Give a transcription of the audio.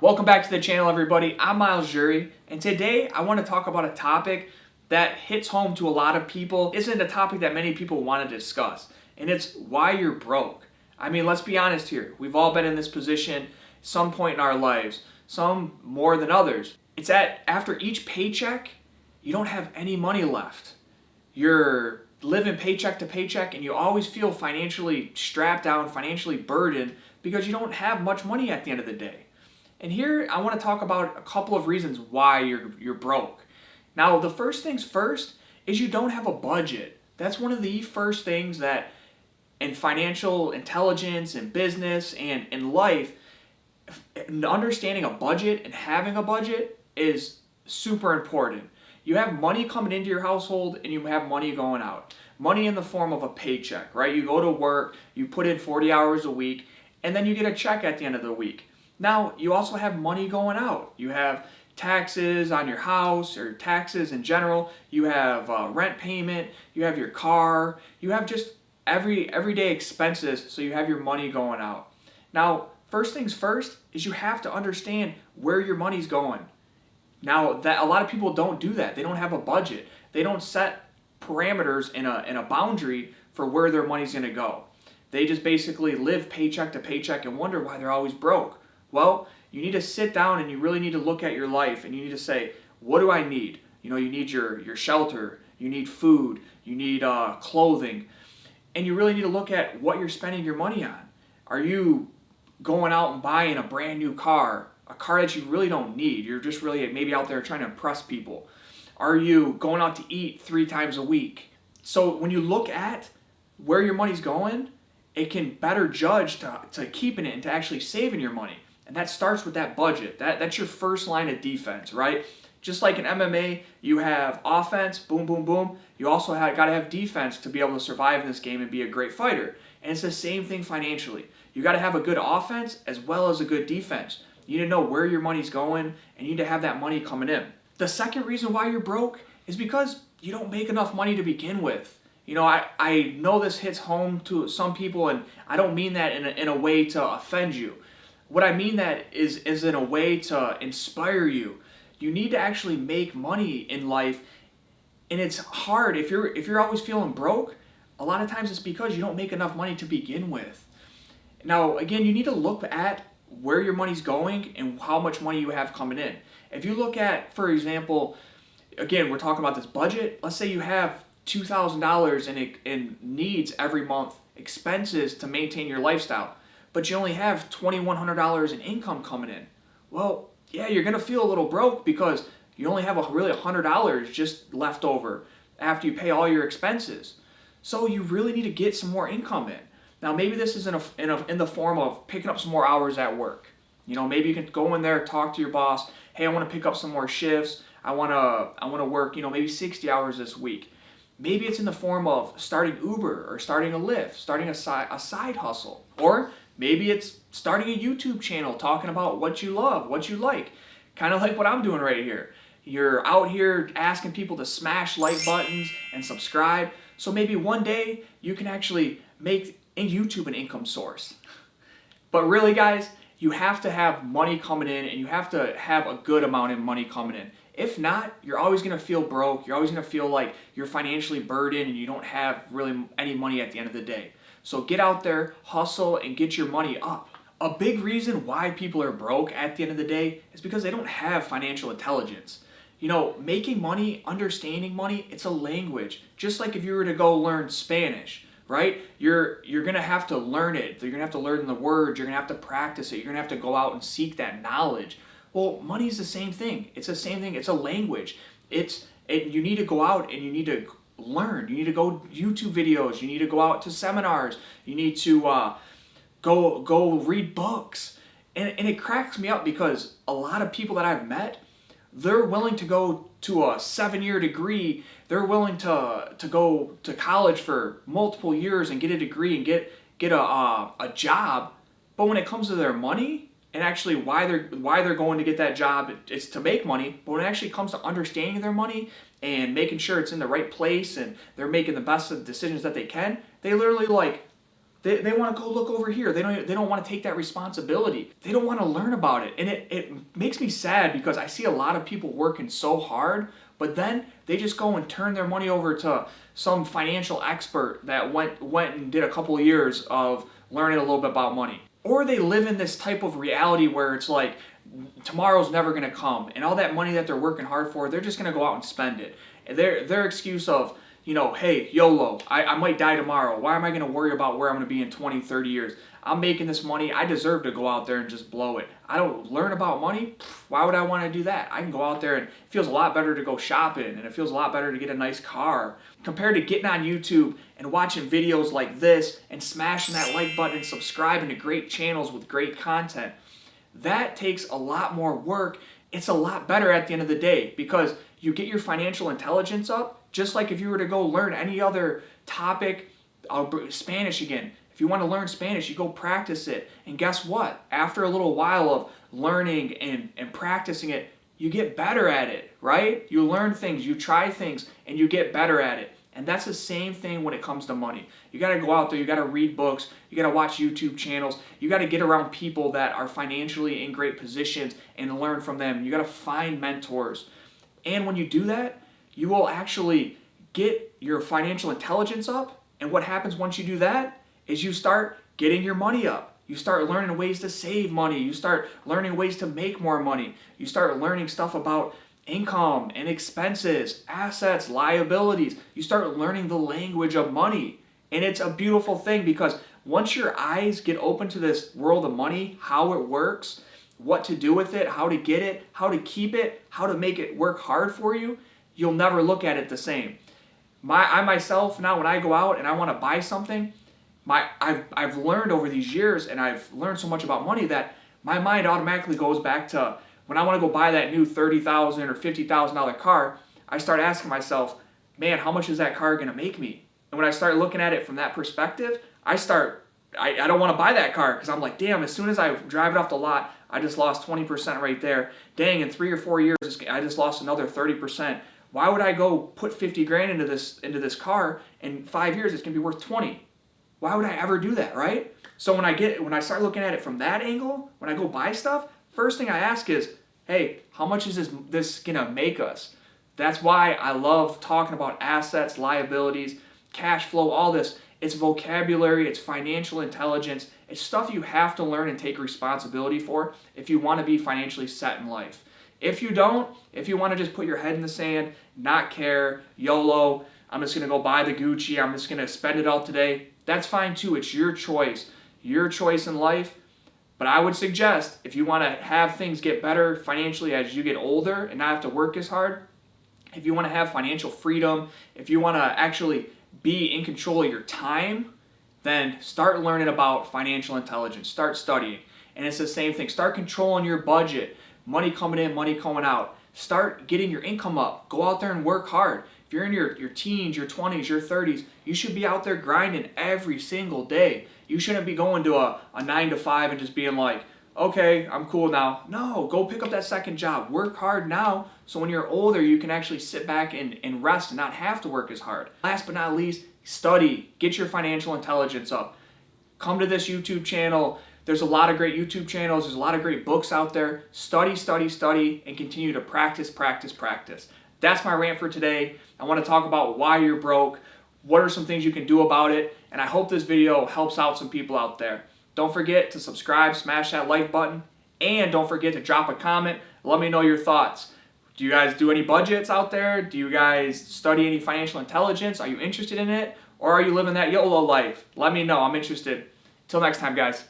Welcome back to the channel, everybody. I'm Myles, and today I want to talk about a topic that hits home to a lot of people. Isn't a topic that many people want to discuss, and it's why you're broke. I mean, let's be honest here. We've all been in this position some point in our lives, some more than others. It's that after each paycheck, you don't have any money left. You're living paycheck to paycheck, and you always feel financially strapped down, financially burdened, because you don't have much money at the end of the day. And here I want to talk about a couple of reasons why you're broke. Now, the first things first is you don't have a budget. That's one of the first things that in financial intelligence and business and in life, understanding a budget and having a budget is super important. You have money coming into your household and you have money going out. Money in the form of a paycheck, right? You go to work, you put in 40 hours a week, and then you get a check at the end of the week. Now, you also have money going out. You have taxes on your house or taxes in general. You have rent payment. You have your car. You have just everyday expenses, so you have your money going out. Now, first things first is you have to understand where your money's going. Now, that a lot of people don't do that. They don't have a budget. They don't set parameters in a boundary for where their money's going to go. They just basically live paycheck to paycheck and wonder why they're always broke. Well, you need to sit down and you really need to look at your life and you need to say, what do I need? You know, you need your shelter, you need food, you need clothing, and you really need to look at what you're spending your money on. Are you going out and buying a brand new car, a car that you really don't need? You're just really maybe out there trying to impress people. Are you going out to eat 3 times a week? So when you look at where your money's going, it can better judge to keeping it and to actually saving your money. And that starts with that budget. That's your first line of defense, right? Just like in MMA, you have offense, boom, boom, boom. You also got to have defense to be able to survive in this game and be a great fighter. And it's the same thing financially. You got to have a good offense as well as a good defense. You need to know where your money's going, and you need to have that money coming in. The second reason why you're broke is because you don't make enough money to begin with. You know, I know this hits home to some people, and I don't mean that in a way to offend you. What I mean that is in a way to inspire you. You need to actually make money in life, and it's hard if you're always feeling broke. A lot of times it's because you don't make enough money to begin with. Now, again, you need to look at where your money's going and how much money you have coming in. If you look at, for example, again, we're talking about this budget. Let's say you have $2,000 in needs every month, expenses to maintain your lifestyle, but you only have $2,100 in income coming in. Well, yeah, you're going to feel a little broke because you only have really $100 just left over after you pay all your expenses. So you really need to get some more income in. Now, maybe this is in the form of picking up some more hours at work. You know, maybe you can go in there, talk to your boss. Hey, I want to pick up some more shifts. I want to work, maybe 60 hours this week. Maybe it's in the form of starting Uber or starting a Lyft, starting a side hustle. Or maybe it's starting a YouTube channel talking about what you love, what you like. Kind of like what I'm doing right here. You're out here asking people to smash like buttons and subscribe. So maybe one day you can actually make YouTube an income source. But really, guys, you have to have money coming in, and you have to have a good amount of money coming in. If not, you're always going to feel broke. You're always going to feel like you're financially burdened and you don't have really any money at the end of the day. So get out there, hustle, and get your money up. A big reason why people are broke at the end of the day is because they don't have financial intelligence. Making money, understanding money, it's a language. Just like if you were to go learn Spanish, right? You're going to have to learn it. You're going to have to learn the words. You're going to have to practice it. You're going to have to go out and seek that knowledge. Well, money is the same thing. It's the same thing. It's a language. You need to go out and you need to learn. You need to go YouTube videos. You need to go out to seminars. You need to go read books. And it cracks me up because a lot of people that I've met, they're willing to go to a 7-year degree. They're willing to go to college for multiple years and get a degree and get a job. But when it comes to their money, and actually why they're going to get that job, it's to make money. But when it actually comes to understanding their money and making sure it's in the right place and they're making the best of decisions that they can, they literally They want to go look over here. They don't want to take that responsibility. They don't want to learn about it. And it makes me sad because I see a lot of people working so hard, but then they just go and turn their money over to some financial expert that went and did a couple of years of learning a little bit about money. Or they live in this type of reality where it's like tomorrow's never going to come, and all that money that they're working hard for, they're just going to go out and spend it. And their excuse of, hey, YOLO, I might die tomorrow. Why am I going to worry about where I'm going to be in 20, 30 years? I'm making this money. I deserve to go out there and just blow it. I don't learn about money. Why would I want to do that? I can go out there and it feels a lot better to go shopping, and it feels a lot better to get a nice car compared to getting on YouTube and watching videos like this and smashing that like button and subscribing to great channels with great content. That takes a lot more work. It's a lot better at the end of the day because you get your financial intelligence up, just like if you were to go learn any other topic. Spanish again. If you want to learn Spanish, you go practice it. And guess what? After a little while of learning and practicing it, you get better at it, right? You learn things, you try things, and you get better at it. And that's the same thing when it comes to money. You got to go out there, you got to read books, you got to watch YouTube channels, you got to get around people that are financially in great positions and learn from them. You got to find mentors. And when you do that, you will actually get your financial intelligence up. And what happens once you do that is you start getting your money up. You start learning ways to save money. You start learning ways to make more money. You start learning stuff about income and expenses, assets, liabilities. You start learning the language of money. And it's a beautiful thing because once your eyes get open to this world of money, how it works, what to do with it, how to get it, how to keep it, how to make it work hard for you, you'll never look at it the same. I myself, now when I go out and I want to buy something, I've learned over these years, and I've learned so much about money that my mind automatically goes back to when I want to go buy that new $30,000 or $50,000 car. I start asking myself, man, how much is that car going to make me? And when I start looking at it from that perspective, I don't want to buy that car because I'm like, damn, as soon as I drive it off the lot, I just lost 20% right there. Dang, in 3 or 4 years, I just lost another 30%. Why would I go put 50 grand into this car? In 5 years, it's going to be worth 20. Why would I ever do that, right? So when I start looking at it from that angle, when I go buy stuff, first thing I ask is, hey, how much is this gonna make us? That's why I love talking about assets, liabilities, cash flow, all this. It's vocabulary, it's financial intelligence, it's stuff you have to learn and take responsibility for if you want to be financially set in life. If you don't, if you want to just put your head in the sand, not care, YOLO, I'm just gonna go buy the Gucci, I'm just gonna spend it all today, that's fine too. It's your choice in life. But I would suggest if you want to have things get better financially as you get older and not have to work as hard, if you want to have financial freedom, if you want to actually be in control of your time, then start learning about financial intelligence. Start studying. And it's the same thing. Start controlling your budget. Money coming in, money coming out. Start getting your income up. Go out there and work hard. If you're in your teens, your 20s, your 30s, you should be out there grinding every single day. You shouldn't be going to a 9 to 5 and just being like, okay, I'm cool now. No, go pick up that second job. Work hard now so when you're older, you can actually sit back and rest and not have to work as hard. Last but not least, study. Get your financial intelligence up. Come to this YouTube channel. There's a lot of great YouTube channels. There's a lot of great books out there. Study, study, study, and continue to practice, practice, practice. That's my rant for today. I want to talk about why you're broke. What are some things you can do about it? And I hope this video helps out some people out there. Don't forget to subscribe, smash that like button, and don't forget to drop a comment. Let me know your thoughts. Do you guys do any budgets out there? Do you guys study any financial intelligence? Are you interested in it? Or are you living that YOLO life? Let me know. I'm interested. Till next time, guys.